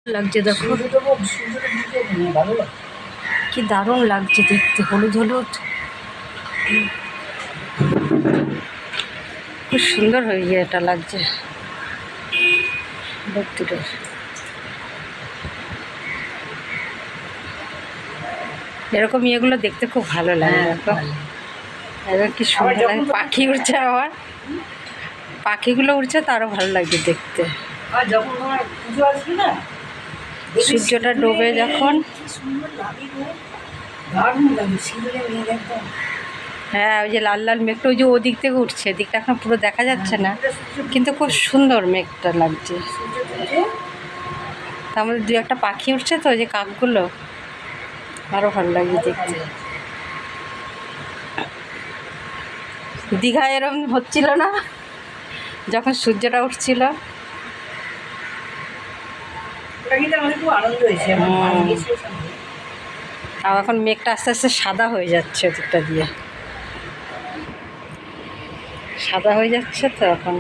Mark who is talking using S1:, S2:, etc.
S1: লাগছে দেখো, কি দারুণ লাগছে দেখতে, হলুদ হলুদ, খুব সুন্দর হয়ে গিয়ে এটা লাগছে রোদ্দুরের। এরকম ইয়েগুলো দেখতে খুব ভালো লাগে। দেখো এবার কি সুন্দর লাগে, পাখি উড়ছে, আবার পাখিগুলো উড়ছে তো আরো ভালো লাগছে দেখতে। সূর্যটা ডোবে যখন, হ্যাঁ ওই যে লাল লাল মেঘটা ওই যে ওদিক থেকে উঠছে, এদিকটা এখন পুরো দেখা যাচ্ছে না, কিন্তু খুব সুন্দর মেঘটা লাগছে। তার মধ্যে দু একটা পাখি উঠছে তো, ওই যে কাকগুলো, আরো ভালো লাগছে দেখতে। দীঘায় এরম হচ্ছিল না যখন সূর্যটা উঠছিল? আর এখন মেঘটা আস্তে আস্তে সাদা হয়ে যাচ্ছে, ওদিকটা দিয়ে সাদা হয়ে যাচ্ছে তো এখন।